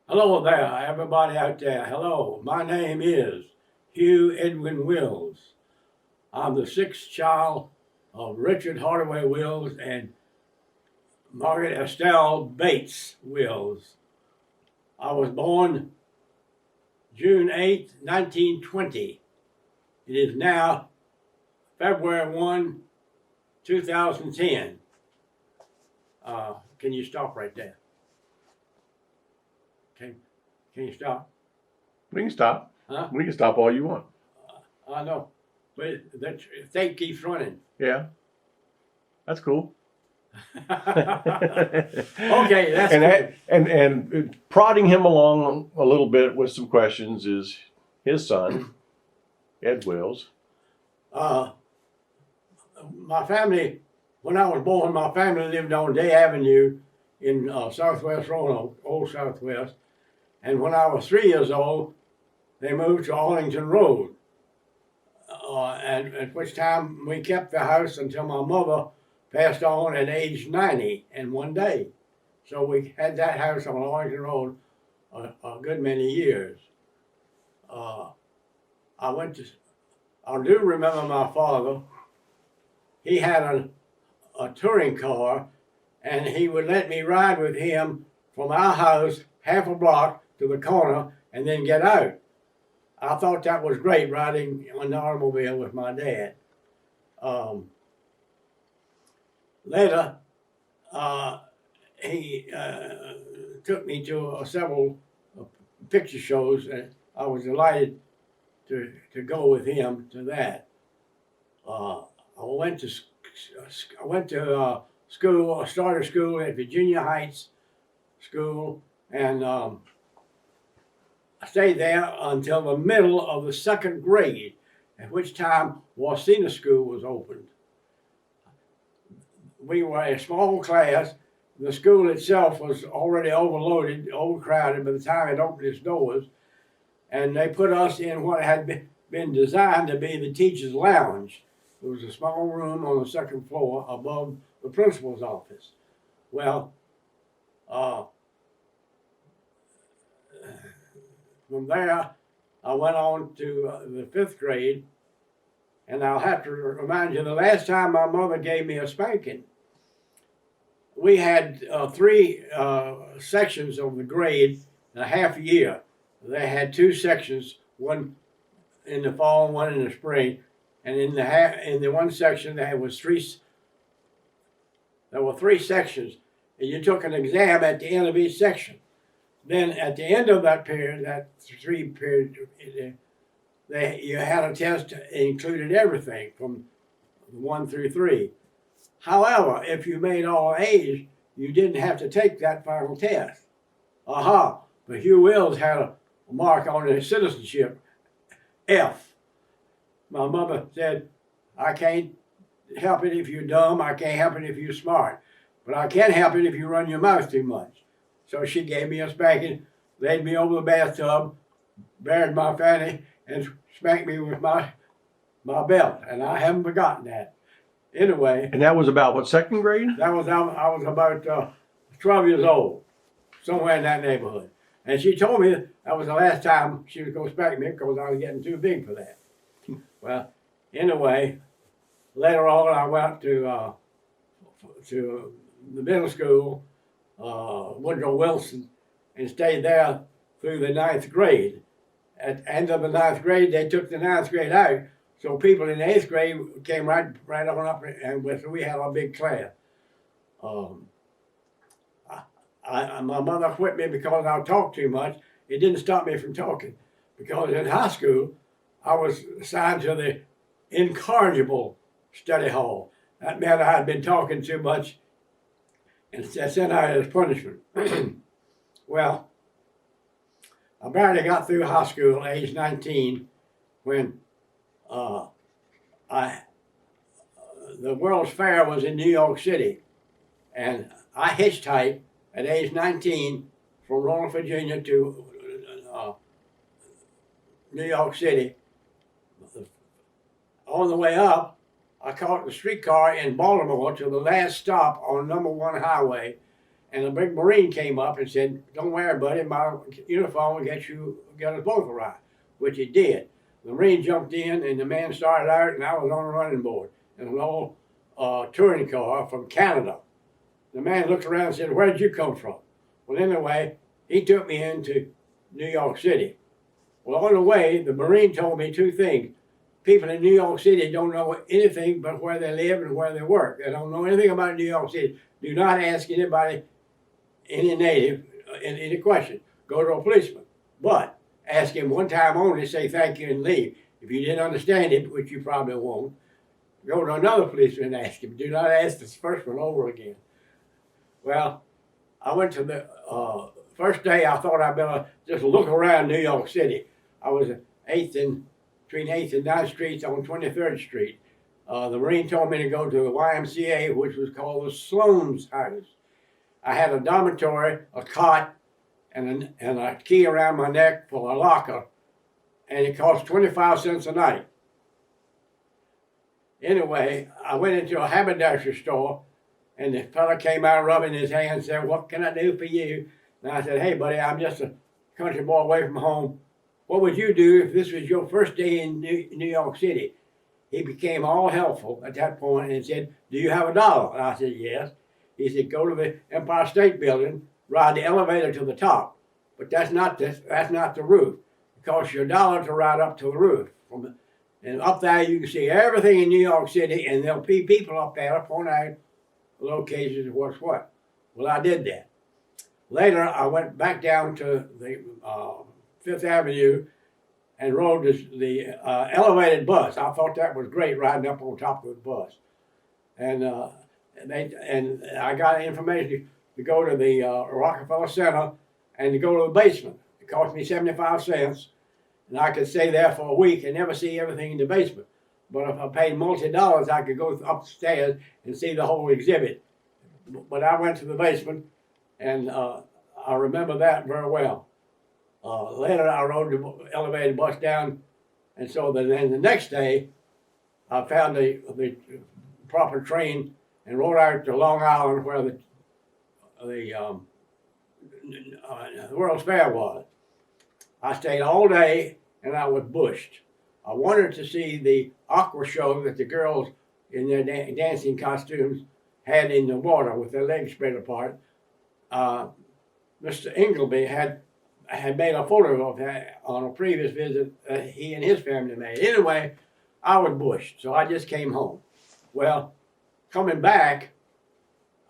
Hello there, everybody out there. Hello, my name is Hugh Edwin Wills. I'm the sixth child of Richard Hardaway Wills and Margaret Estelle Bates Wills. I was born June 8th, 1920. It is now February 1, 2010. Can you stop right there? Can you stop? We can stop. Huh? We can stop all you want. I know, but the thing keeps running. Yeah, that's cool. Okay, that's and good. and prodding him along a little bit with some questions is his son, Ed Wills. My family, when I was born, my family lived on Day Avenue in Southwest Roanoke, Old Southwest. And when I was 3 years old, they moved to Arlington Road. And at which time we kept the house until my mother passed on at age 90 in one day. So we had that house on Arlington Road a good many years. I do remember my father. He had a touring car, and he would let me ride with him from our house half a block to the corner and then get out. I thought that was great, riding on the automobile with my dad. Later, he took me to several picture shows, and I was delighted to go with him to that. I went to school. I started school at Virginia Heights School, and I stayed there until the middle of the second grade, at which time Wasena School was opened. We were a small class. The school itself was already overloaded, overcrowded by the time it opened its doors, and they put us in what had been designed to be the teacher's lounge. It was a small room on the second floor above the principal's office. Well, from there, I went on to the fifth grade, and I'll have to remind you, the last time my mother gave me a spanking, we had three sections of the grade in a half year. They had two sections, one in the fall, one in the spring, and in the one section there were three sections, and you took an exam at the end of each section. Then at the end of that period, that 3 period, you had a test that included everything from 1 through 3. However, if you made all A's, you didn't have to take that final test. But Hugh Wills had a mark on his citizenship, F. My mother said, I can't help it if you're dumb, I can't help it if you're smart, but I can help it if you run your mouth too much. So she gave me a spanking, laid me over the bathtub, buried my fanny, and spanked me with my belt, and I haven't forgotten that. Anyway. And that was about what, second grade? I was about 12 years old, somewhere in that neighborhood. And she told me that was the last time she was going to spank me because I was getting too big for that. Well, anyway, later on I went to the middle school, Woodrow Wilson, and stayed there through the 9th grade. At the end of the 9th grade, they took the 9th grade out, so people in the 8th grade came right on up, and we had a big class. My mother quit me because I talked too much. It didn't stop me from talking, because in high school, I was assigned to the incorrigible study hall. That meant I had been talking too much and sent out as punishment. Well, I barely got through high school at age 19 when the World's Fair was in New York City, and I hitchhiked at age 19 from Roanoke, Virginia to New York City. On the way up, I caught the streetcar in Baltimore to the last stop on number 1 highway, And a big Marine came up and said, "Don't worry, buddy, my uniform will get us both a ride," which it did. The Marine jumped in, and the man started out, and I was on a running board in an old touring car from Canada. The man looked around and said, "Where did you come from?" Well, anyway, he took me into New York City. Well, on the way, the Marine told me two things. People in New York City don't know anything but where they live and where they work. They don't know anything about New York City. Do not ask anybody, any native, any question. Go to a policeman. But ask him one time only, say thank you and leave. If you didn't understand it, which you probably won't, go to another policeman and ask him. Do not ask this first one over again. Well, I went to the first day. I thought I'd better just look around New York City. I was between 8th and 9th Streets on 23rd Street. The Marine told me to go to the YMCA, which was called the Sloan's House. I had a dormitory, a cot, and a key around my neck for a locker, and it cost 25 cents a night. Anyway, I went into a haberdasher store, and the fella came out rubbing his hands and said, "What can I do for you?" And I said, "Hey, buddy, I'm just a country boy away from home. What would you do if this was your first day in New York City?" He became all helpful at that point and said, "Do you have $1?" And I said, "Yes." He said, "Go to the Empire State Building, ride the elevator to the top. But that's not the roof. It costs you $1 to ride up to the roof. And up there you can see everything in New York City, and there'll be people up there to point out locations of what's what." Well, I did that. Later, I went back down to the Fifth Avenue and rode the elevated bus. I thought that was great, riding up on top of the bus. And I got information to go to the Rockefeller Center and to go to the basement. It cost me 75 cents, and I could stay there for a week and never see everything in the basement. But if I paid multi-dollars, I could go upstairs and see the whole exhibit. But I went to the basement, and I remember that very well. Later, I rode the elevated bus down, and so then the next day, I found the proper train and rode out to Long Island, where the World's Fair was. I stayed all day, and I was bushed. I wanted to see the aqua show that the girls in their dancing costumes had in the water with their legs spread apart. Mr. Ingleby had made a photo of that on a previous visit that he and his family made. Anyway, I was bushed, so I just came home. Well, coming back,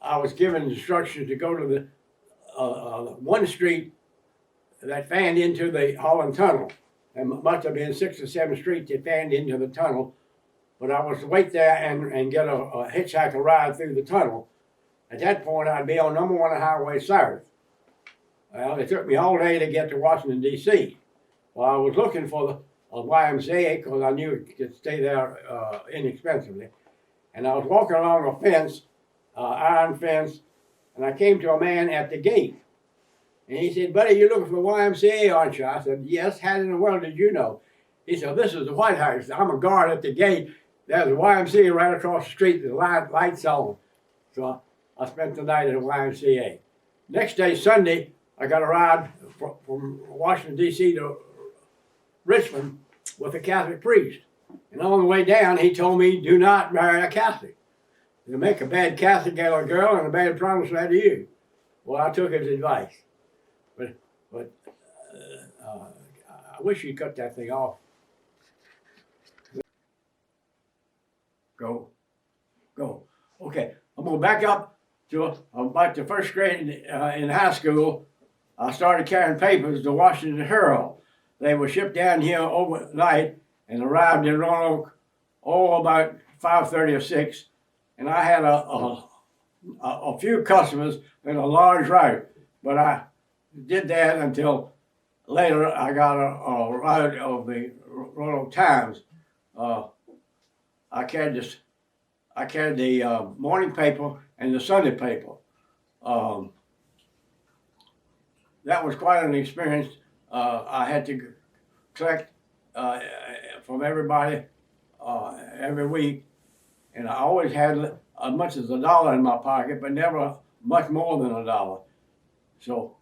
I was given instructions to go to the one street that fanned into the Holland Tunnel. There must have been 6 or 7 streets that fanned into the tunnel, but I was to wait there and get a hitchhiker ride through the tunnel. At that point, I'd be on number 1 Highway South. Well, it took me all day to get to Washington, D.C. Well, I was looking for the YMCA because I knew it could stay there inexpensively. And I was walking along a fence, iron fence, and I came to a man at the gate. And he said, "Buddy, you're looking for YMCA, aren't you?" I said, "Yes." "How in the world did you know?" He said, "This is the White House. I'm a guard at the gate. There's a YMCA right across the street. The lights on." So I spent the night at the YMCA. Next day, Sunday, I got a ride from Washington, D.C. to Richmond with a Catholic priest. And on the way down, he told me, "Do not marry a Catholic. You'll make a bad Catholic out of a girl and a bad Protestant out of you." Well, I took his advice. But I wish you'd cut that thing off. Go. Okay, I'm going to back up to about the first grade in high school. I started carrying papers to Washington Herald. They were shipped down here overnight and arrived in Roanoke about 5:30 or 6. And I had a few customers and a large route, but I did that until later. I got a route of the Roanoke Times. I carried the morning paper and the Sunday paper. That was quite an experience. I had to collect from everybody every week, and I always had as much as $1 in my pocket, but never much more than $1. So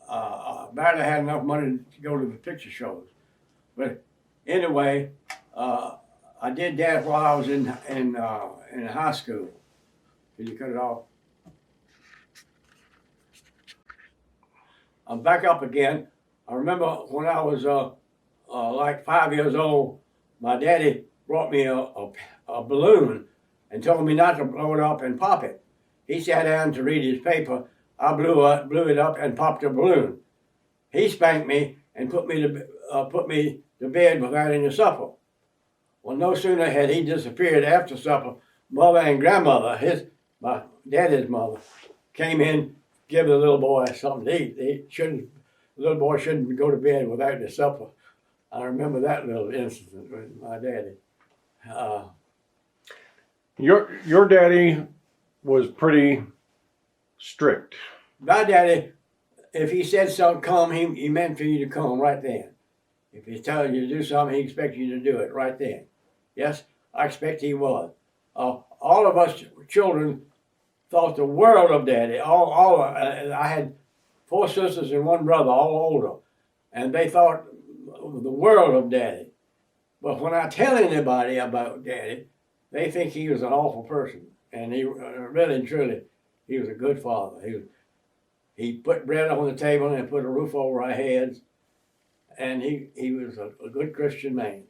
I barely had enough money to go to the picture shows. But anyway, I did that while I was in high school. Can you cut it off? I'm back up again. I remember when I was like 5 years old, my daddy brought me a balloon and told me not to blow it up and pop it. He sat down to read his paper. I blew it up and popped the balloon. He spanked me and put me to bed without any supper. Well, no sooner had he disappeared after supper, mother and grandmother, my daddy's mother, came in, give the little boy something to eat. The little boy shouldn't go to bed without the supper. I remember that little incident with my daddy. Your daddy was pretty strict. My daddy, if he said something, come, he meant for you to come right then. If he's telling you to do something, he expects you to do it right then. Yes, I expect he was. All of us children thought the world of Daddy. I had 4 sisters and 1 brother, all older, and they thought the world of Daddy. But when I tell anybody about Daddy, they think he was an awful person, and he really and truly, he was a good father. He put bread on the table and put a roof over our heads, and he was a good Christian man.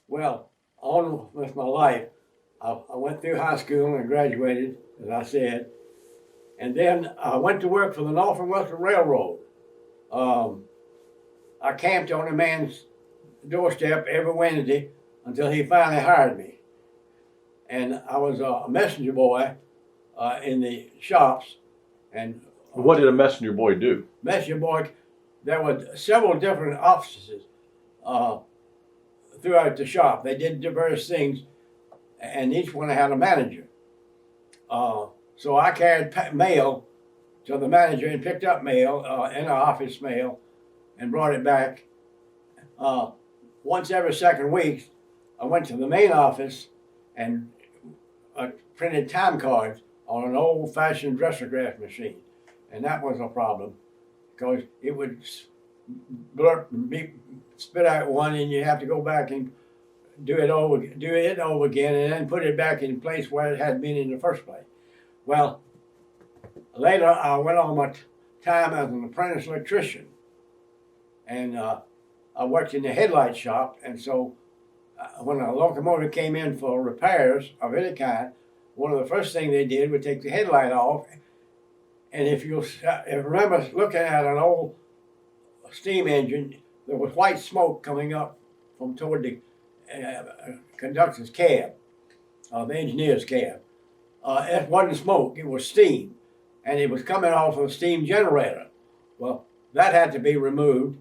Well, on with my life, I went through high school and graduated, as I said, and then I went to work for the North and Western Railroad. I camped on a man's doorstep every Wednesday until he finally hired me. And I was a messenger boy in the shops. And What did a messenger boy do? Messenger boy, there were several different offices throughout the shop. They did various things, and each one had a manager. So I carried mail to the manager and picked up mail in our office mail and brought it back. Once every 2nd week, I went to the main office and printed time cards on an old-fashioned dresser-graph machine, and that was a problem because it would spit out one, and you have to go back and do it over again, and then put it back in place where it had been in the first place. Well, later I went on my time as an apprentice electrician, and I worked in the headlight shop, and so when a locomotive came in for repairs of any kind, one of the first things they did would take the headlight off, and if you remember looking at an old steam engine, there was white smoke coming up from toward the conductor's cab, the engineer's cab. It wasn't smoke, it was steam, and it was coming off of a steam generator. Well, that had to be removed,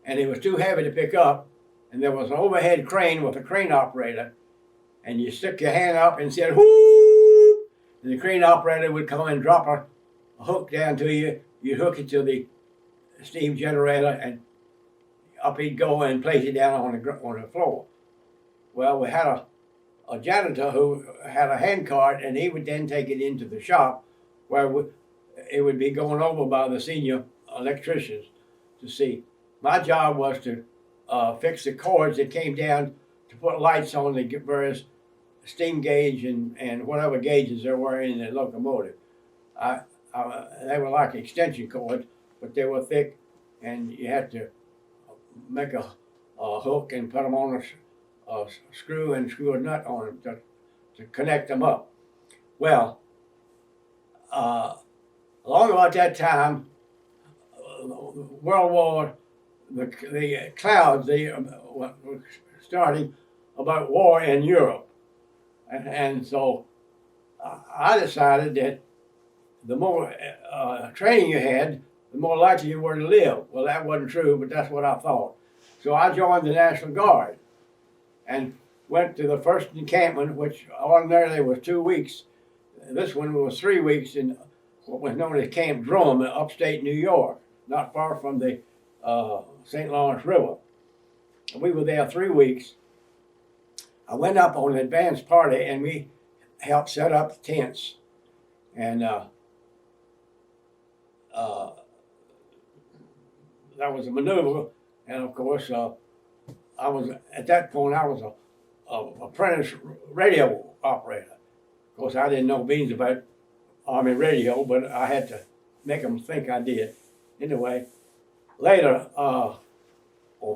and it was too heavy to pick up, and there was an overhead crane with a crane operator, and you stick your hand up and said, whoo, and the crane operator would come and drop a hook down to you. You'd hook it to the steam generator, and up he'd go and place it down on the floor. Well, we had a janitor who had a hand cart, and he would then take it into the shop where it would be going over by the senior electricians to see. My job was to fix the cords that came down to put lights on the various steam gauge and whatever gauges there were in the locomotive. They were like extension cords, but they were thick, and you had to make a hook and put them on a screw and screw a nut on them to connect them up. Well, along about that time, World War, the clouds, they were starting about war in Europe. And so I decided that the more training you had, the more likely you were to live. Well, that wasn't true, but that's what I thought. So I joined the National Guard and went to the first encampment, which ordinarily was 2 weeks. This one was 3 weeks in what was known as Camp Drum in upstate New York, not far from the St. Lawrence River. We were there 3 weeks. I went up on an advance party, and we helped set up tents. and that was a maneuver. And of course, I was at that point I was a apprentice radio operator. Of course, I didn't know beans about Army radio, but I had to make them think I did. Anyway, later, on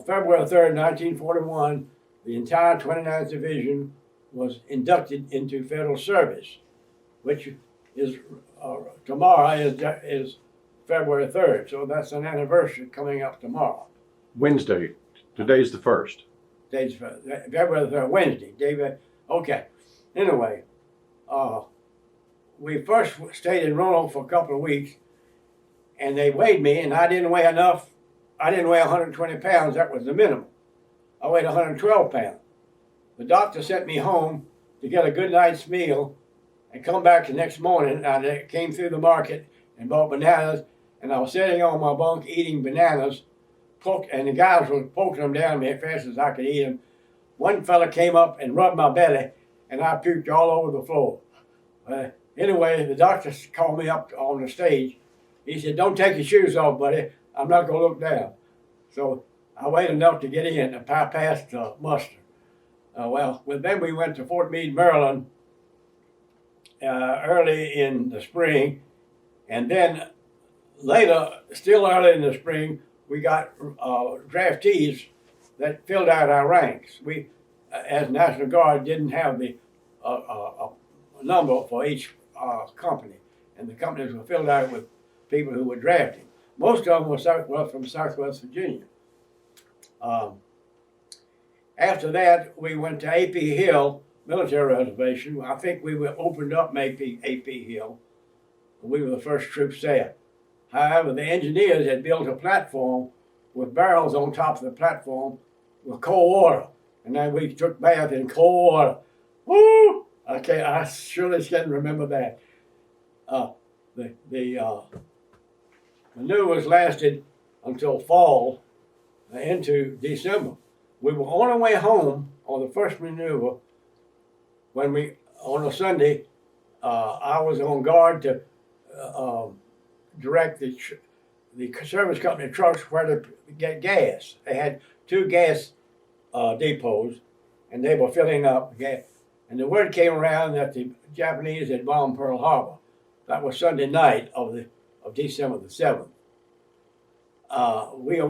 February 3rd, 1941, the entire 29th Division was inducted into federal service, which is tomorrow is February 3rd, so that's an anniversary coming up tomorrow. Wednesday. Today's the 1st. February 3rd, Wednesday. David, okay. Anyway, we first stayed in Roanoke for a couple of weeks, and they weighed me, and I didn't weigh enough. I didn't weigh 120 pounds. That was the minimum. I weighed 112 pounds. The doctor sent me home to get a good night's meal and come back the next morning. I came through the market and bought bananas, and I was sitting on my bunk eating bananas, and the guys were poking them down me as fast as I could eat them. One fella came up and rubbed my belly, and I puked all over the floor. Anyway, the doctor called me up on the stage. He said, "Don't take your shoes off, buddy. I'm not going to look down." So I weighed enough to get in, and I passed muster. Then we went to Fort Meade, Maryland, early in the spring, and then later, still early in the spring, we got draftees that filled out our ranks. We, as National Guard, didn't have the number for each company, and the companies were filled out with people who were drafting. Most of them were from Southwest Virginia. After that, we went to A.P. Hill Military Reservation. I think we opened up A.P. Hill. We were the first troops there. However, the engineers had built a platform with barrels on top of the platform with cold water. And then we took bath in cold water. Woo! Okay, I surely can remember that. The maneuvers lasted until fall into December. We were on our way home on the first maneuver when on a Sunday, I was on guard to direct the service company trucks where to get gas. They had 2 gas depots, and they were filling up gas. And the word came around that the Japanese had bombed Pearl Harbor. That was Sunday night of December the 7th. We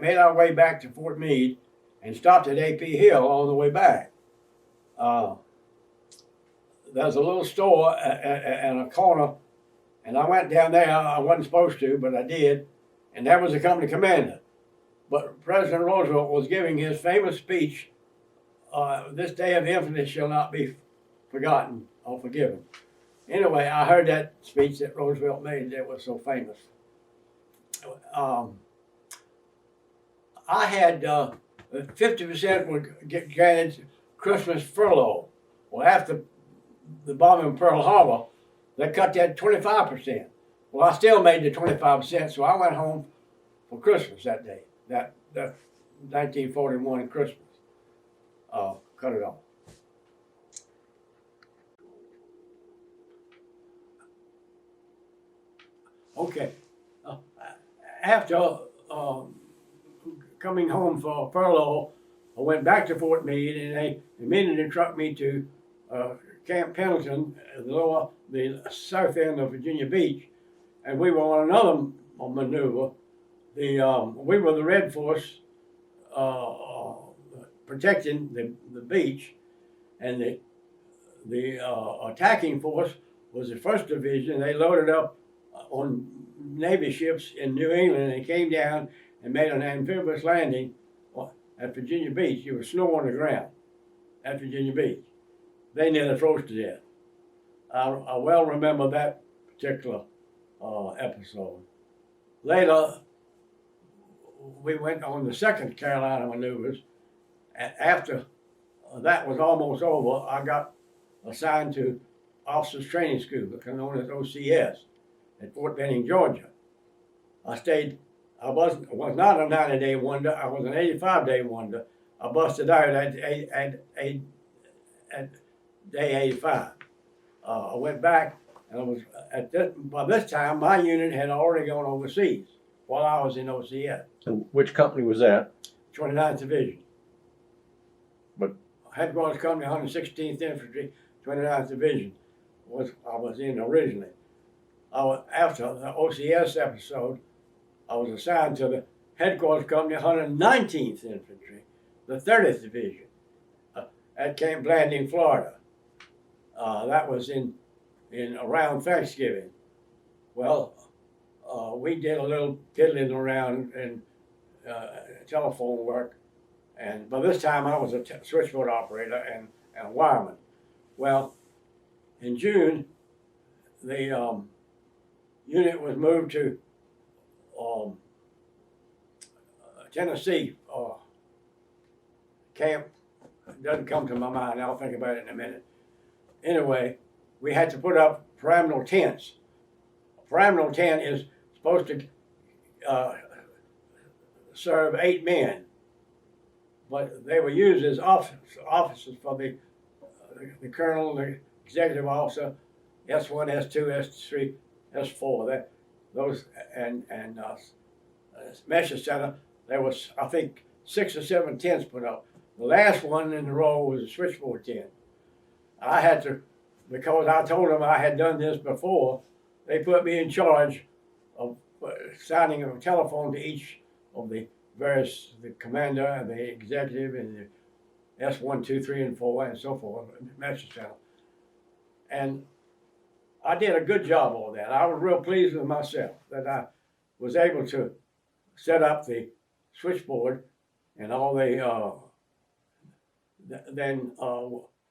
made our way back to Fort Meade and stopped at A.P. Hill on the way back. There's a little store and a corner, and I went down there. I wasn't supposed to, but I did, and that was the company commander. But President Roosevelt was giving his famous speech, "This day of infamy shall not be forgotten or forgiven." Anyway, I heard that speech that Roosevelt made that was so famous. I had 50% would get granted Christmas furlough. Well, after the bombing of Pearl Harbor, they cut that 25%. Well, I still made the 25%, so I went home for Christmas that day, that 1941 Christmas. Cut it off. Okay. After coming home for furlough, I went back to Fort Meade, and they immediately trucked me to Camp Pendleton, the south end of Virginia Beach, and we were on another maneuver. We were the Red Force protecting the beach, and the attacking force was the 1st Division. They loaded up on Navy ships in New England and came down and made an amphibious landing at Virginia Beach. There was snow on the ground at Virginia Beach. They nearly froze to death. I well remember that particular episode. Later, we went on the 2nd Carolina maneuvers. After that was almost over, I got assigned to Officers Training School, known as OCS, at Fort Benning, Georgia. I was not a 90-day wonder. I was an 85-day wonder. I busted out at day 85. I went back And I was by this time my unit had already gone overseas while I was in OCS, And which company was that? 29th Division. But Headquarters Company, 116th Infantry, 29th Division I was in originally. After the OCS episode, I was assigned to the Headquarters Company, 119th Infantry, the 30th Division, at Camp Blanding, Florida. That was in around Thanksgiving. Well, we did a little fiddling around and telephone work, and by this time I was a switchboard operator and a wireman. Well, in June, the unit was moved to Tennessee camp. It doesn't come to my mind. I'll think about it in a minute. Anyway, we had to put up pyramidal tents. A pyramidal tent is supposed to serve 8 men, but they were used as offices for the colonel, the executive officer, S1, S2, S3, S4. Those and message center. There was, I think, 6 or 7 tents put up. The last one in the row was a switchboard tent. I had to, because I told them I had done this before, they put me in charge of signing a telephone to each of the various, the commander and the executive and the S1, 2, 3, and 4, and so forth, message center. And I did a good job of that. I was real pleased with myself that I was able to set up the switchboard and all the, then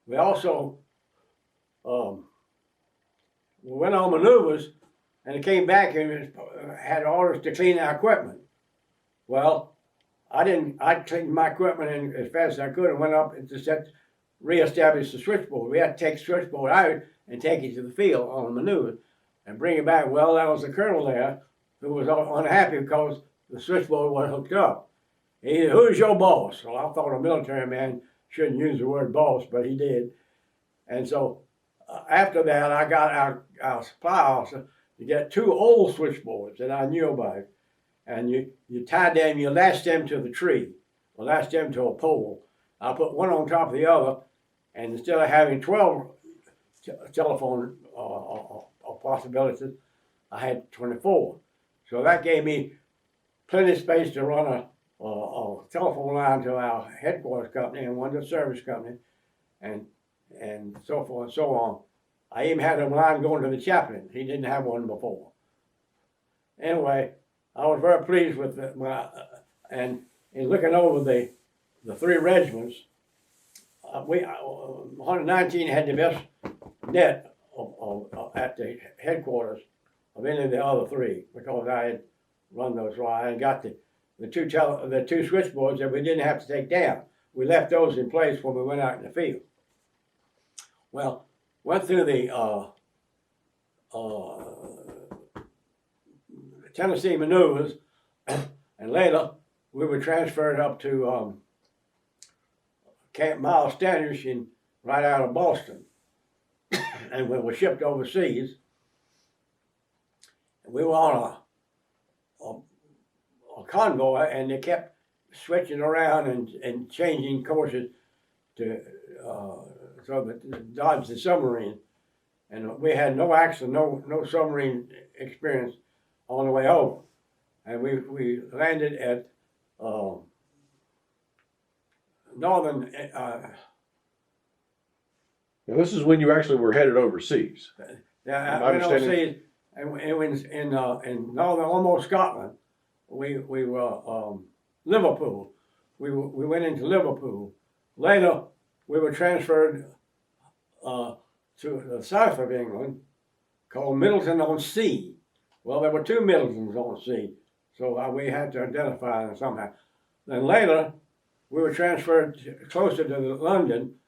we also we went on maneuvers and it came back and had orders to clean our equipment. Well, I cleaned my equipment in as fast as I could and went up and just reestablish the switchboard. We had to take the switchboard out and take it to the field on a maneuver and bring it back. Well, there was a colonel there who was unhappy because the switchboard wasn't hooked up. He said, "Who's your boss?" Well, I thought a military man shouldn't use the word boss, but he did. And so after that, I got our supply officer to get 2 old switchboards that I knew about. And you tied them, you lashed them to the tree, or lashed them to a pole. I put one on top of the other, and instead of having 12 telephone possibilities, I had 24. So that gave me plenty of space to run a telephone line to our headquarters company and one to the service company, and so forth and so on. I even had a line going to the chaplain. He didn't have one before. Anyway, I was very pleased with and in looking over the 3 regiments, 119 had the best net at the headquarters of any of the other 3 because I had run those right. I got the two switchboards that we didn't have to take down. We left those in place when we went out in the field. Well, went through the Tennessee maneuvers, and later we were transferred up to Camp Miles Standish right out of Boston, and we were shipped overseas. And we were on a convoy, and they kept switching around and changing courses to so that dodge the submarine, and we had no accident, no submarine experience on the way over, and we landed at northern. Now, this is when you actually were headed overseas. Yeah, I went overseas, and it was in northern, almost Scotland. We were Liverpool. We went into Liverpool. Later, we were transferred to the south of England, called Middleton-on-Sea. Well, there were 2 Middletons on sea, so we had to identify them somehow. Then later, we were transferred closer to London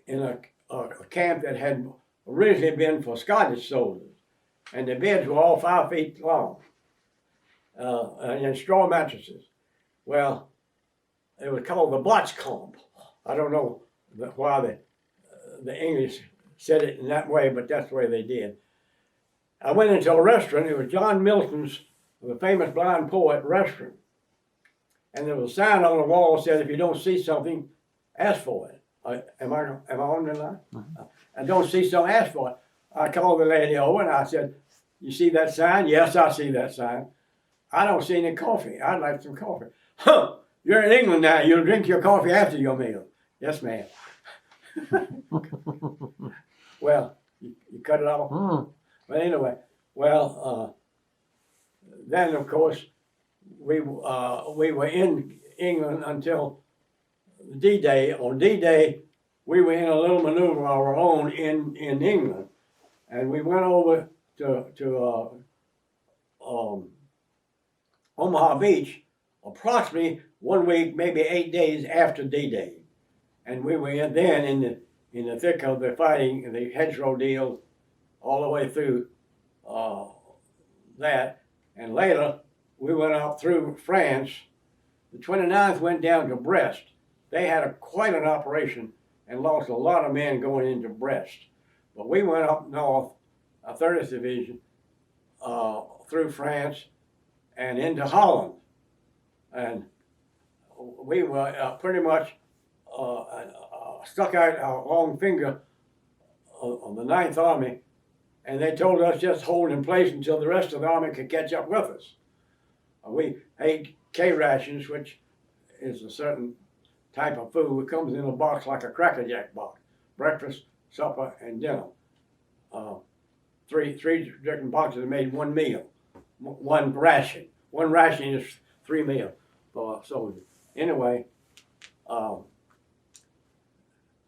in a camp that had originally been for Scottish soldiers, and the beds were all 5 feet long, and straw mattresses. Well, it was called the Botchcombe. I don't know why the English said it in that way, but that's the way they did. I went into a restaurant. It was John Milton's, the famous blind poet, restaurant. And there was a sign on the wall that said, if you don't see something, ask for it. Am I on the line? I don't see something, ask for it. I called the lady over and I said, you see that sign? Yes, I see that sign. I don't see any coffee. I'd like some coffee. Huh, you're in England now. You'll drink your coffee after your meal. Yes, ma'am. Well, you cut it off? But anyway, well, then of course, we were in England until D-Day. On D-Day, we were in a little maneuver of our own in England. And we went over to Omaha Beach approximately 1 week, maybe 8 days after D-Day. And we were then in the thick of the fighting, the hedgerow deal, all the way through that. And later, we went up through France. The 29th went down to Brest. They had quite an operation and lost a lot of men going into Brest. But we went up north, 30th Division, through France and into Holland. And we were pretty much stuck out a long finger on the 9th Army, and they told us just hold in place until the rest of the army could catch up with us. We ate K rations, which is a certain type of food. It comes in a box like a Cracker Jack box, breakfast, supper, and dinner. Three different boxes made one meal, one ration. One ration is 3 meals for a soldier. Anyway,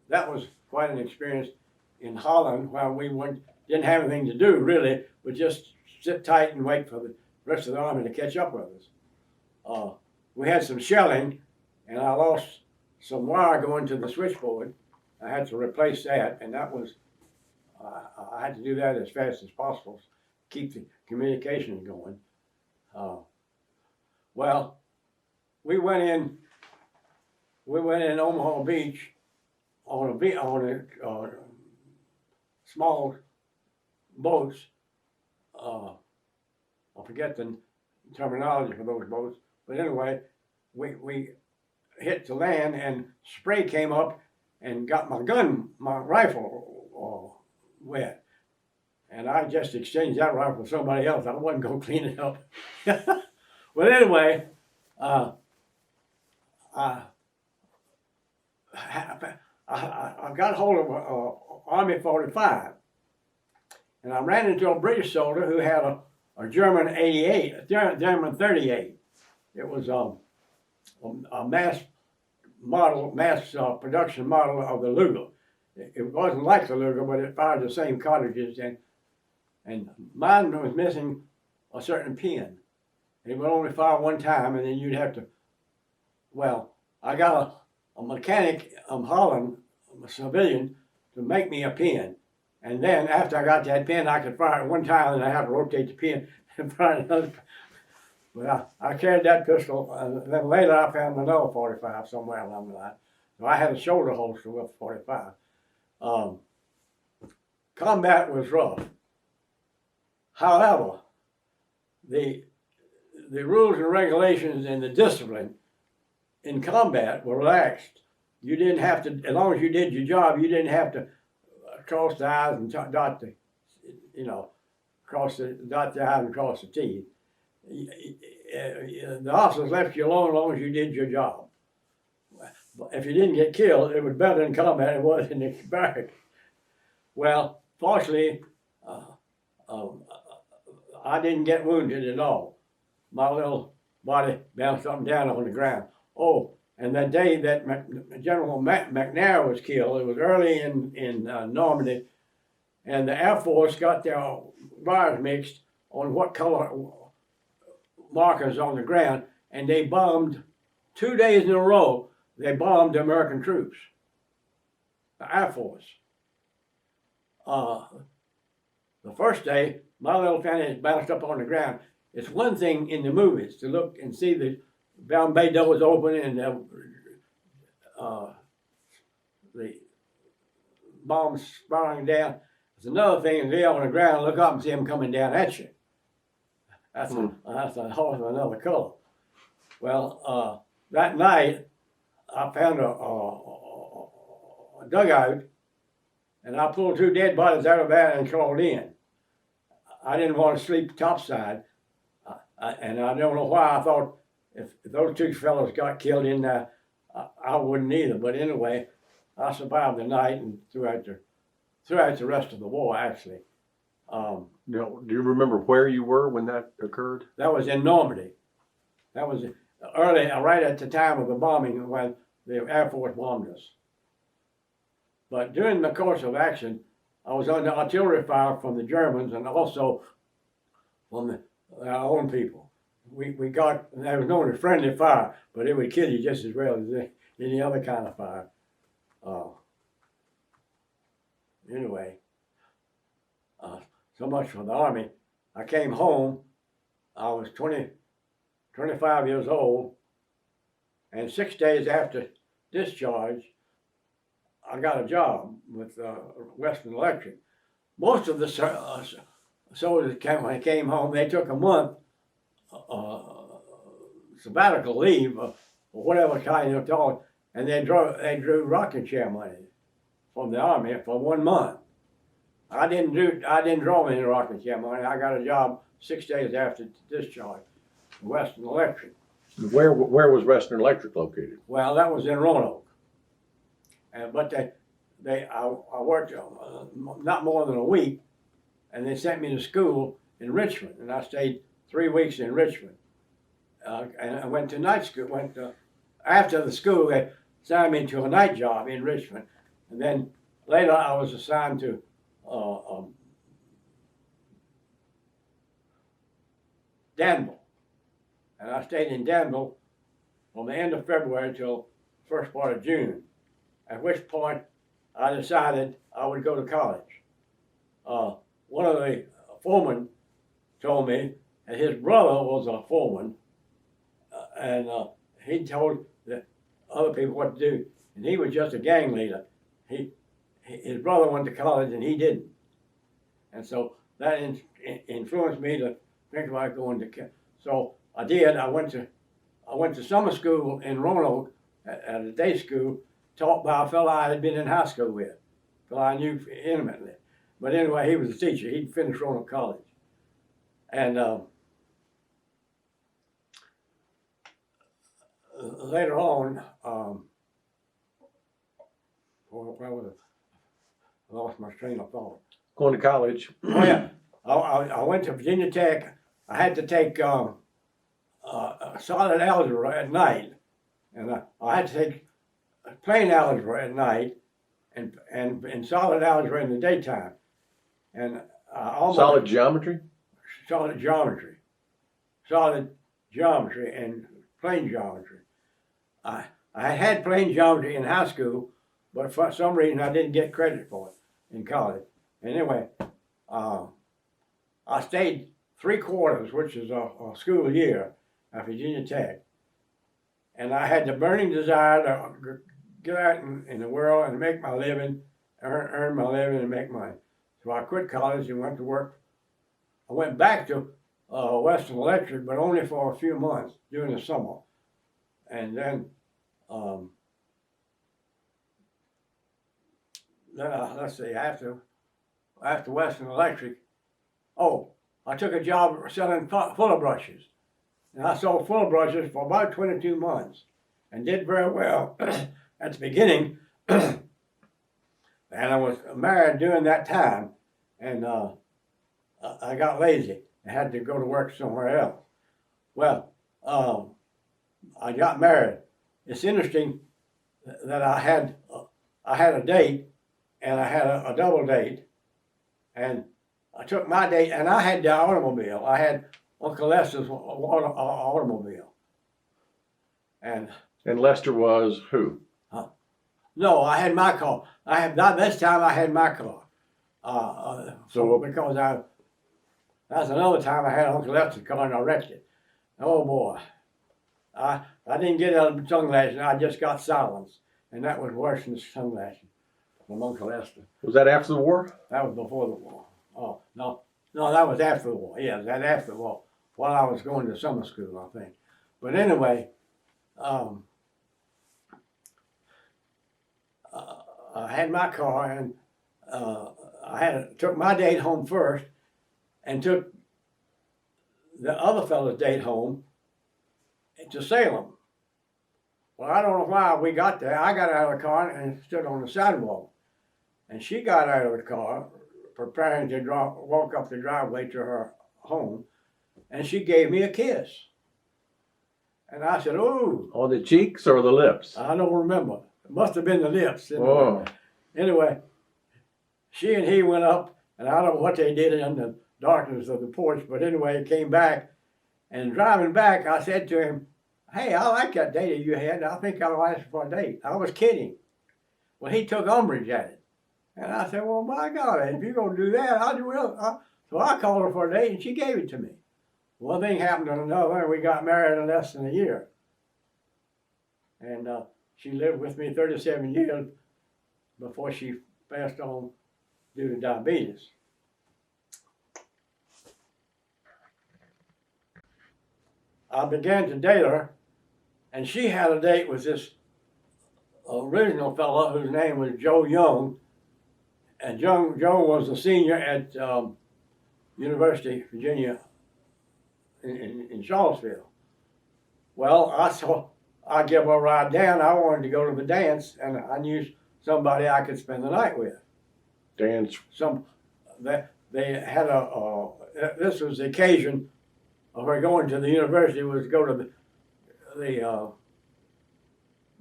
that was quite an experience in Holland, while we didn't have anything to do really, but just sit tight and wait for the rest of the army to catch up with us. We had some shelling, and I lost some wire going to the switchboard. I had to replace that, and that was, I had to do that as fast as possible to keep the communication going. Well, we went in Omaha Beach on a small boats. I forget the terminology for those boats, but anyway, we hit the land and spray came up and got my rifle wet. And I just exchanged that rifle with somebody else. I wasn't going to clean it up. But anyway, I got hold of Army 45, and I ran into a British soldier who had a German 88, a German 38. It was a mass production model of the Luger. It wasn't like the Luger, but it fired the same cartridges, and mine was missing a certain pin. It would only fire one time, and then you'd have to. Well, I got a mechanic of Holland, a civilian, to make me a pin. And then after I got that pin, I could fire it one time, and I had to rotate the pin and fire another. But I carried that pistol, and then later I found another 45 somewhere along the line. So I had a shoulder holster with 45. Combat was rough. However, the rules and regulations and the discipline in combat were relaxed. You didn't have to, as long as you did your job, you didn't have to cross the I's and dot the, dot the I's and cross the T's. The officers left you alone as long as you did your job. If you didn't get killed, it was better in combat than it was in the barracks. Well, fortunately, I didn't get wounded at all. My little body bounced up and down on the ground. Oh, and that day that General McNair was killed, it was early in Normandy, and the Air Force got their wires mixed on what color markers on the ground, and they bombed 2 days in a row. They bombed American troops, the Air Force. The first day, my little family bounced up on the ground. It's one thing in the movies to look and see the bay doors open and the bombs spiraling down. It's another thing to lay on the ground, look up and see him coming down at you. That's a horse of another color. Well, that night I found a dugout, and I pulled 2 dead bodies out of that and crawled in. I didn't want to sleep topside, and I don't know why I thought if those 2 fellows got killed in there, I wouldn't either. But anyway, I survived the night and throughout the rest of the war, actually. Do you remember where you were when that occurred? That was in Normandy. That was early, right at the time of the bombing when the Air Force bombed us. But during the course of action, I was under artillery fire from the Germans and also from our own people. We got, there was known as friendly fire, but it would kill you just as well as any other kind of fire. Anyway, so much for the Army. I came home, I was 25 years old, and 6 days after discharge, I got a job with Western Electric. Most of the soldiers, when they came home, they took a month sabbatical leave, or whatever kind of talk, and they drew rocking chair money from the Army for 1 month. I didn't draw any rocking chair money. I got a job 6 days after discharge, Western Electric. Where was Western Electric located? Well, that was in Roanoke. But I worked not more than a week, and they sent me to school in Richmond, and I stayed 3 weeks in Richmond. And I went to night school. After the school, they assigned me to a night job in Richmond, and then later I was assigned to Danville, and I stayed in Danville from the end of February till first part of June. At which point I decided I would go to college. One of the foremen told me that his brother was a foreman, and he told the other people what to do, and he was just a gang leader. His brother went to college and he didn't, and so that influenced me to think about going to college. So I did. I went to summer school in Roanoke at a day school, taught by a fellow I had been in high school with, a fellow I knew intimately. But anyway, he was a teacher. He'd finished Roanoke College. And later on, where was it? I lost my train of thought. Going to college. Oh yeah, I went to Virginia Tech. I had to take solid algebra at night, and I had to take plain algebra at night, and solid algebra in the daytime, and solid geometry. Solid geometry and plain geometry. I had plain geometry in high school, but for some reason I didn't get credit for it in college. Anyway, I stayed 3 quarters, which is a school year at Virginia Tech, and I had the burning desire to get out in the world and make my living, earn my living and make money. So I quit college and went to work. I went back to Western Electric, but only for a few months during the summer. And then, let's see, after Western Electric, I took a job selling fuller brushes. And I sold fuller brushes for about 22 months and did very well at the beginning. And I was married during that time, and I got lazy. I had to go to work somewhere else. Well, I got married. It's interesting that I had a date, and I had a double date, and I took my date, and I had the automobile. I had Uncle Lester's automobile. And Lester was who? No, I had my car. This time I had my car. Because that's another time I had Uncle Lester's car and I wrecked it. Oh boy. I didn't get out of tongue lashing, I just got silence. And that was worse than tongue lashing. from Uncle Lester. Was that after the war? That was before the war. Oh, no, that was after the war. Yeah, that after the war, while I was going to summer school, I think. But anyway, I had my car, and took my date home first, and took the other fellow's date home to Salem. Well, I don't know why we got there. I got out of the car and stood on the sidewalk, and she got out of the car, preparing to walk up the driveway to her home, and she gave me a kiss. And I said, "Ooh." On the cheeks or the lips? I don't remember. It must have been the lips. Oh. Anyway, she and he went up, and I don't know what they did in the darkness of the porch, but anyway, he came back, and driving back, I said to him, "Hey, I like that date you had. I think I'll ask for a date." I was kidding. Well, he took umbrage at it. And I said, "Well, my God, if you're going to do that, I'll do it." So I called her for a date, and she gave it to me. One thing happened to another, and we got married in less than a year. And she lived with me 37 years before she passed on due to diabetes. I began to date her, and she had a date with this original fellow whose name was Joe Young. And Joe was a senior at University of Virginia in Charlottesville. Well, I gave her a ride down. I wanted to go to the dance, and I knew somebody I could spend the night with. Dance. They had this was the occasion of her going to the university, was to go to the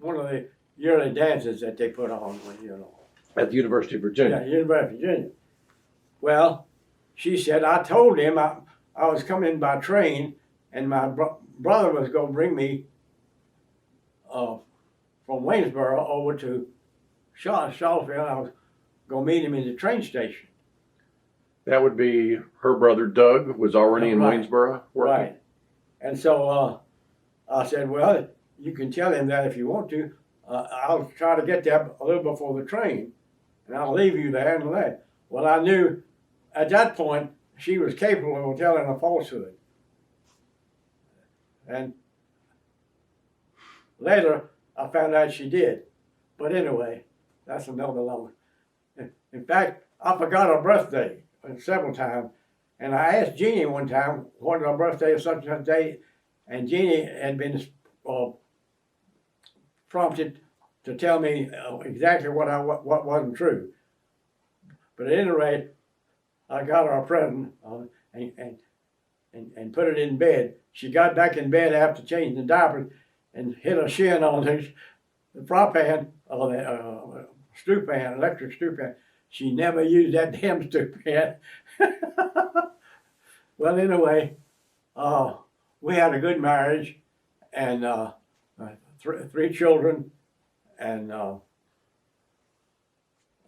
one of the yearly dances that they put on, At the University of Virginia. Yeah, University of Virginia. Well, she said, I told him I was coming by train, and my brother was going to bring me from Waynesboro over to Charlottesville. I was going to meet him in the train station. That would be her brother Doug was already in Right. Waynesboro working. Right. And so I said, well, you can tell him that if you want to. I'll try to get there a little before the train, and I'll leave you there and that. Well, I knew at that point she was capable of telling a falsehood. And later, I found out she did. But anyway, that's another long. In fact, I forgot her birthday several times. And I asked Jeannie one time, what her birthday is such and such date, and Jeannie had been prompted to tell me exactly what wasn't true. But at any rate, I got her a present and put it in bed. She got back in bed after changing the diapers and hit her shin on the prop pan, or the stew pan, electric stew pan. She never used that damn stew pan. Well, anyway, we had a good marriage, and three children, and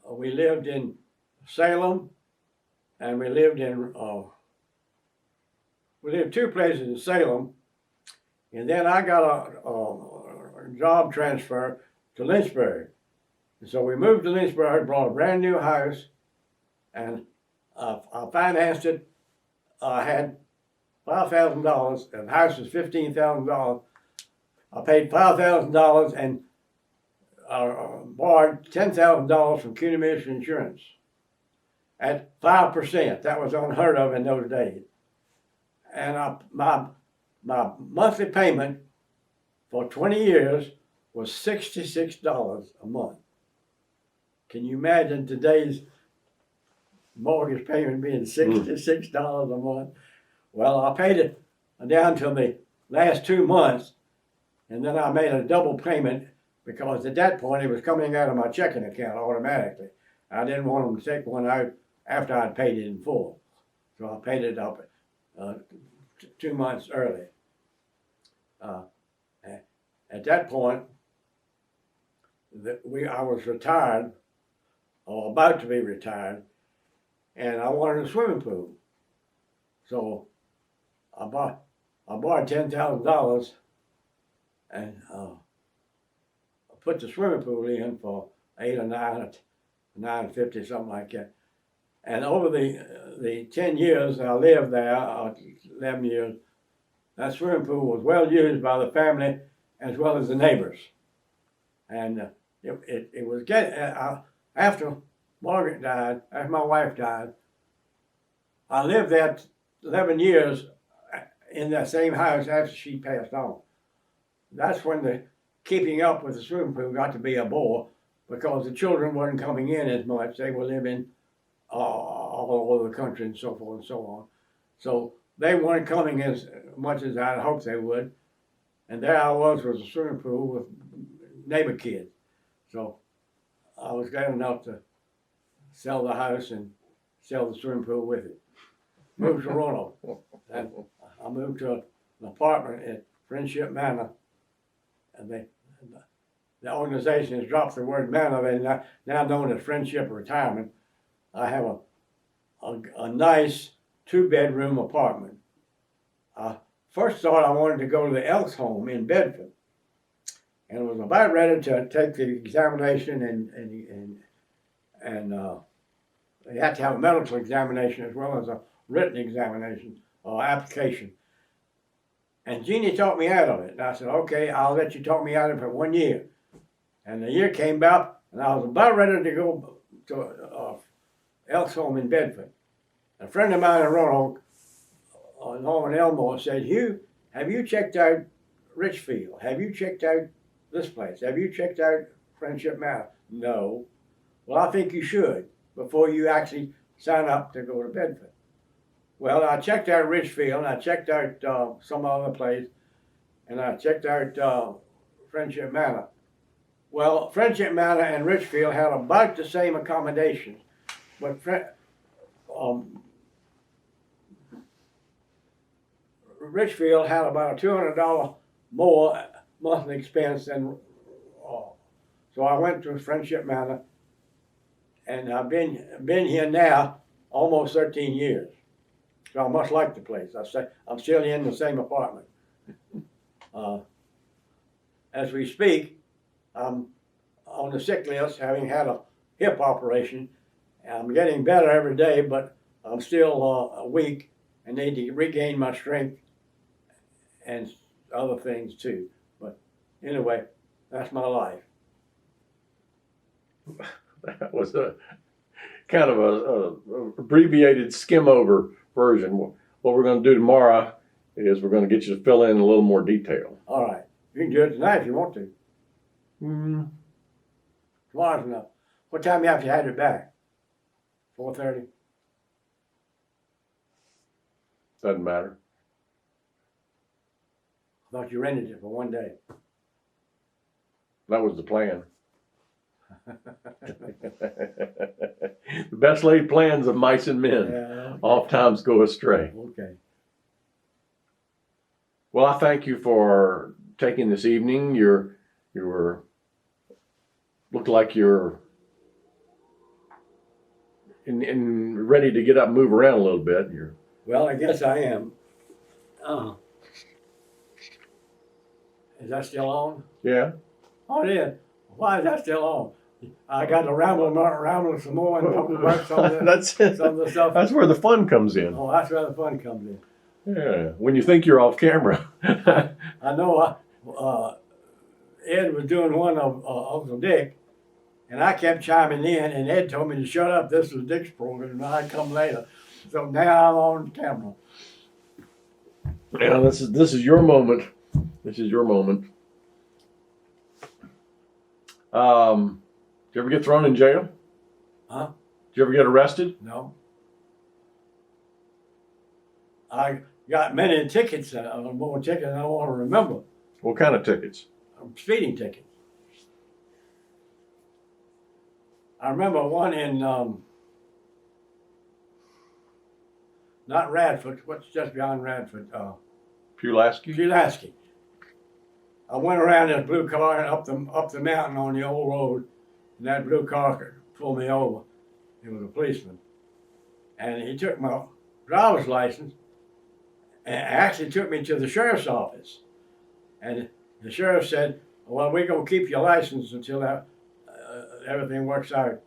we lived in Salem, and we lived two places in Salem, and then I got a job transfer to Lynchburg. And so we moved to Lynchburg, bought a brand new house, and I financed it. I had $5,000, and the house was $15,000. I paid $5,000 and borrowed $10,000 from CUNY Mission Insurance at 5%. That was unheard of in those days. And my monthly payment for 20 years was $66 a month. Can you imagine today's mortgage payment being $66 a month? Well, I paid it down till the last 2 months, and then I made a double payment because at that point it was coming out of my checking account automatically. I didn't want them to take one out after I'd paid it in full. So I paid it up 2 months early. At that point, I was retired, or about to be retired, and I wanted a swimming pool. So I borrowed $10,000 and put the swimming pool in for $8,000 or 950, something like that. And over the 10 years I lived there, 11 years, that swimming pool was well used by the family as well as the neighbors. And it was getting, after Margaret died, after my wife died, I lived there 11 years in that same house after she passed on. That's when the keeping up with the swimming pool got to be a bore because the children weren't coming in as much. They were living all over the country and so forth and so on. So they weren't coming as much as I'd hoped they would. And there I was a swimming pool with neighbor kids. So I was glad enough to sell the house and sell the swimming pool with it. Moved to Roanoke. And I moved to an apartment at Friendship Manor. And the organization has dropped the word manor. They're now known as Friendship Retirement. I have a nice 2-bedroom apartment. I first thought I wanted to go to the Elks Home in Bedford, and was about ready to take the examination and you have to have a medical examination as well as a written examination or application. And Jeannie talked me out of it. And I said, okay, I'll let you talk me out of it for 1 year. And the year came about, and I was about ready to go to Elks Home in Bedford. A friend of mine in Roanoke, Norman Elmore, said, Hugh, have you checked out Richfield? Have you checked out this place? Have you checked out Friendship Manor? No. Well, I think you should before you actually sign up to go to Bedford. Well, I checked out Richfield, and I checked out some other place, and I checked out Friendship Manor. Well, Friendship Manor and Richfield had about the same accommodations, but Richfield had about a $200 more monthly expense than, so I went to Friendship Manor, and I've been here now almost 13 years. So I must like the place. I'm still in the same apartment. As we speak, I'm on the sick list, having had a hip operation. I'm getting better every day, but I'm still weak and need to regain my strength and other things too. But anyway, that's my life. That was a kind of a abbreviated skim over version. What we're going to do tomorrow is we're going to get you to fill in a little more detail. All right. You can do it tonight if you want to. Tomorrow's enough. What time you have to have it back? 4:30? Doesn't matter. I thought you rented it for 1 day. That was the plan. The best laid plans of mice and men Yeah, oftentimes go astray. okay. Well, I thank you for taking this evening. You look like you're in ready to get up and move around a little bit. Well, I guess I am. Is that still on? Yeah. Oh, it is. Why is that still on? I got to ramble some more and talk about some of the stuff. That's where the fun comes in. Oh, that's where the fun comes in. Yeah. When you think you're off camera. I know Ed was doing one of Uncle Dick, and I kept chiming in, and Ed told me to shut up. This was Dick's program, and I'd come later. So now I'm on camera. Yeah, this is your moment. This is your moment. Did you ever get thrown in jail? Huh? Did you ever get arrested? No. I got many tickets, more tickets than I want to remember. What kind of tickets? Speeding tickets. I remember one in, not Radford, what's just beyond Radford? Pulaski? Pulaski. I went around in a blue car and up the mountain on the old road, and that blue car pulled me over. It was a policeman. And he took my driver's license and actually took me to the sheriff's office. And the sheriff said, well, we're going to keep your license until everything works out.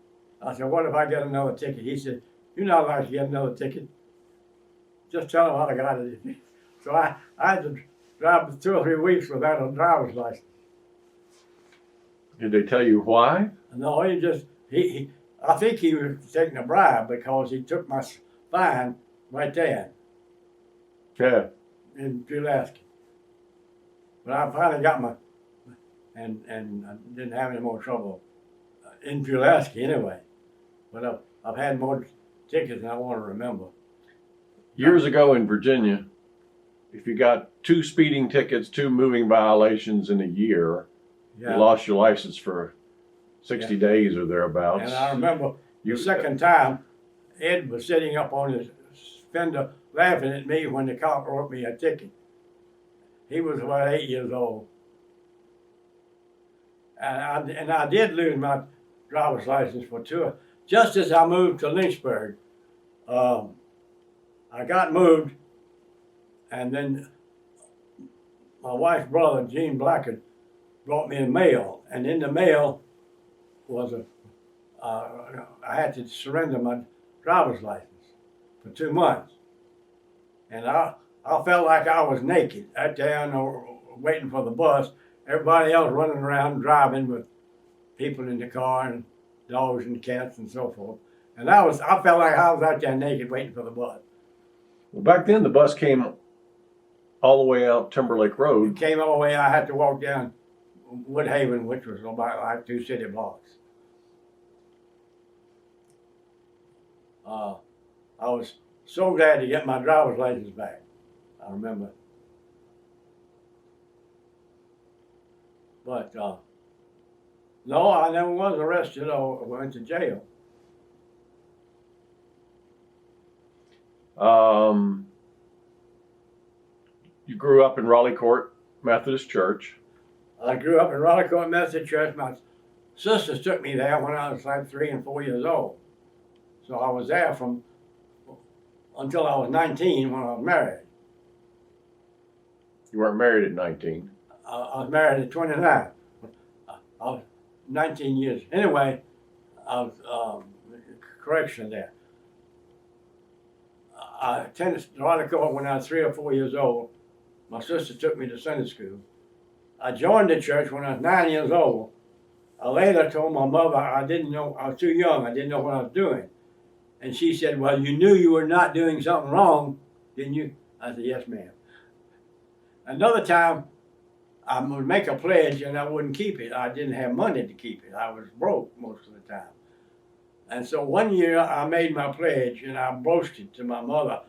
I said, what if I get another ticket? He said, you're not allowed to get another ticket. Just tell them I got it. So I had to drive 2 or 3 weeks without a driver's license. Did they tell you why? No, he I think he was taking a bribe because he took my fine right there Yeah. in Pulaski. But I finally got my, and I didn't have any more trouble in Pulaski anyway. But I've had more tickets than I want to remember. Years ago in Virginia, if you got 2 speeding tickets, 2 moving violations in a year, you lost your license for 60 days or thereabouts. And I remember the second time, Ed was sitting up on his fender laughing at me when the cop wrote me a ticket. He was about 8 years old. And I did lose my driver's license for 2. Just as I moved to Lynchburg, I got moved, and then my wife's brother, Gene Blackett, brought me a mail, and in the mail was I had to surrender my driver's license for 2 months. And I felt like I was naked out there waiting for the bus. Everybody else running around driving with people in the car and dogs and cats and so forth. And I felt like I was out there naked waiting for the bus. Well, back then the bus came all the way out Timberlake Road. It came all the way. I had to walk down Woodhaven, which was about like 2 city blocks. I was so glad to get my driver's license back. I remember. But no, I never was arrested or went to jail. You grew up in Raleigh Court Methodist Church. I grew up in Raleigh Court Methodist Church. My sisters took me there when I was like 3 and 4 years old. So I was there until I was 19 when I was married. You weren't married at 19. I was married at 29. I was 19 years. Anyway, I was correction there. I attended Raleigh Court when I was 3 or 4 years old. My sister took me to Sunday school. I joined the church when I was 9 years old. I later told my mother I didn't know, I was too young, I didn't know what I was doing. And she said, well, you knew you were not doing something wrong, didn't you? I said, yes, ma'am. Another time, I would make a pledge and I wouldn't keep it. I didn't have money to keep it. I was broke most of the time. And so one year I made my pledge and I boasted to my mother,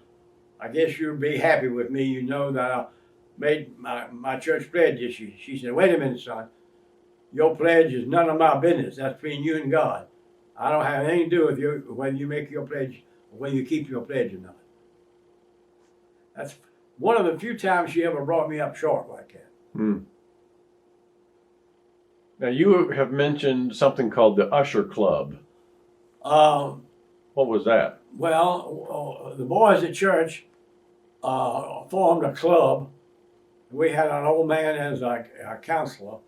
I guess you'll be happy with me, you know that I made my church pledge this year. She said, wait a minute, son. Your pledge is none of my business. That's between you and God. I don't have anything to do with you, whether you make your pledge or whether you keep your pledge or not. That's one of the few times she ever brought me up short like that. Hmm. Now you have mentioned something called the Usher Club. What was that? Well, the boys at church formed a club. We had an old man as our counselor,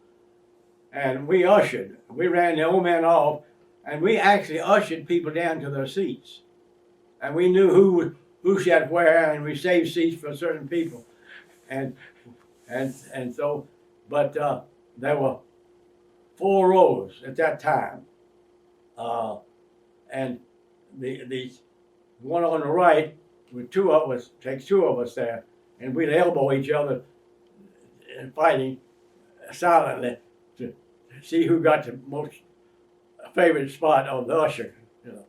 and we ushered. We ran the old man off, and we actually ushered people down to their seats. And we knew who sat where, and we saved seats for certain people. And so, but there were 4 rows at that time. And the one on the right, with 2 of us, takes 2 of us there, and we'd elbow each other and fighting silently to see who got the most favorite spot of the usher. You know,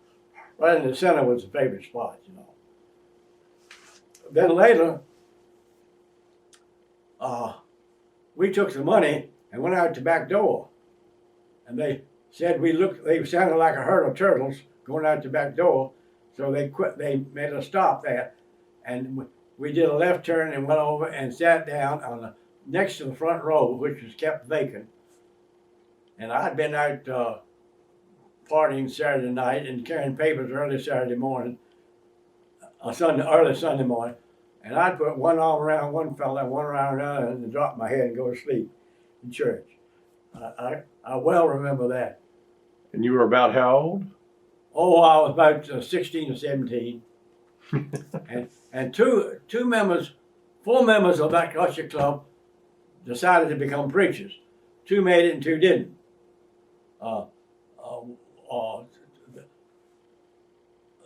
right in the center was the favorite spot. You know. Then later, we took the money and went out the back door, and they said they sounded like a herd of turtles going out the back door, so they made us stop there, and we did a left turn and went over and sat down next to the front row, which was kept vacant. And I'd been out partying Saturday night and carrying papers early Saturday morning, early Sunday morning, and I'd put one arm around one fella, one around another, and drop my head and go to sleep in church. I well remember that. And you were about how old? Oh, I was about 16 or 17. and four members of that usher club decided to become preachers. Two made it and two didn't. Uh, uh, uh,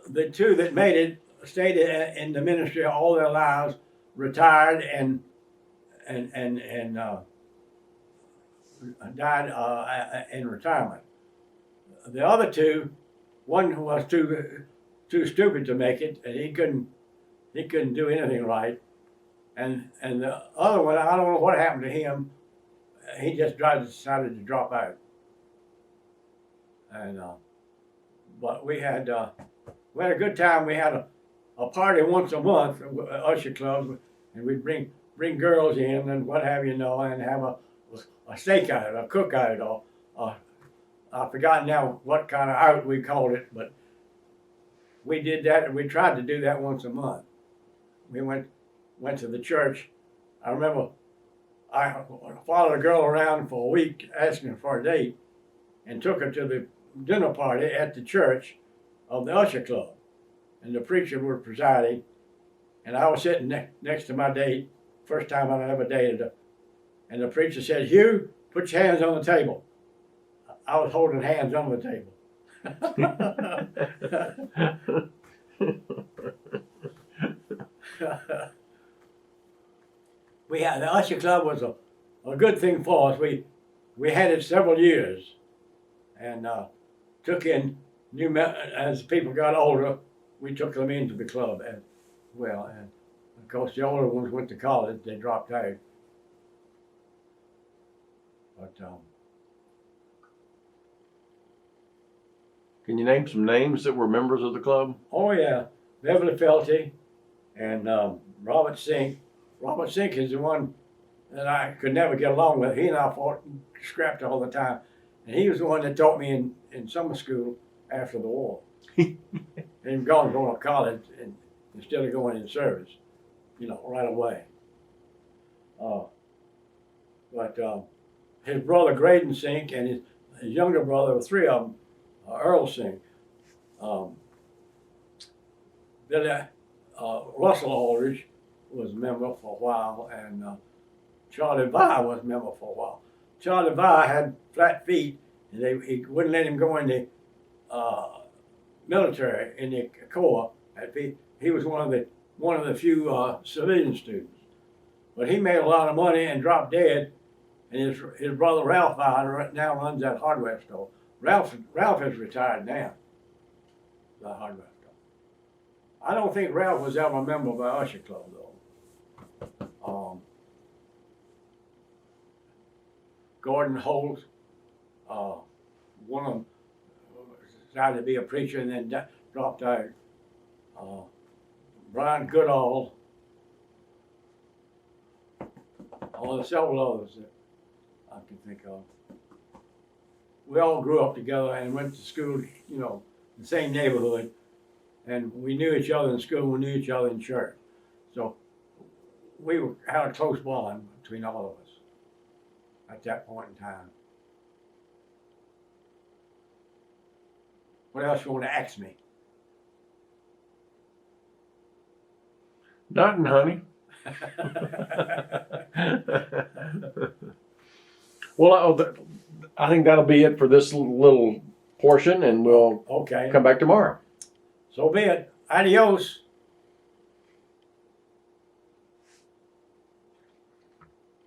the two that made it stayed in the ministry all their lives, retired and died in retirement. The other two, one was too stupid to make it, and he couldn't do anything right. And the other one, I don't know what happened to him. He just decided to drop out. And but we had a good time. We had a party once a month, usher club, and we'd bring girls in and what have you, and have a steak out, a cook out, or I've forgotten now what kind of out we called it, but we did that, and we tried to do that once a month. We went to the church. I remember I followed a girl around for a week asking her for a date, and took her to the dinner party at the church of the usher club, and the preacher was presiding, and I was sitting next to my date, first time I'd ever dated her, and the preacher said, "Hugh, put your hands on the table." I was holding hands on the table. The usher club was a good thing for us. We had it several years, and took in as people got older, we took them into the club as well. And of course, the older ones went to college; they dropped out. But Can you name some names that were members of the club? oh yeah, Beverly Felty and Robert Sink. Robert Sink is the one that I could never get along with. He and I fought and scrapped all the time. And he was the one that taught me in summer school after the war. And going to college instead of going in service, right away. But his brother Graydon Sink and his younger brother, three of them, Earl Sink, Russell Aldridge was a member for a while, and Charlie Vi was a member for a while. Charlie Vi had flat feet, and he wouldn't let him go in the military, in the Corps. He was one of the few civilian students, but he made a lot of money and dropped dead. And his brother Ralph Vi now runs that hardware store. Ralph is retired now. The hardware store. I don't think Ralph was ever a member of our usher club though. Gordon Holt, one of them decided to be a preacher and then dropped out. Brian Goodall, there's several others that I can think of. We all grew up together and went to school, the same neighborhood, and we knew each other in school, we knew each other in church. So we had a close bond between all of us at that point in time. What else you want to ask me? Nothing, honey. Well, I think that'll be it for this little portion, and we'll Okay. come back tomorrow. So be it. Adios.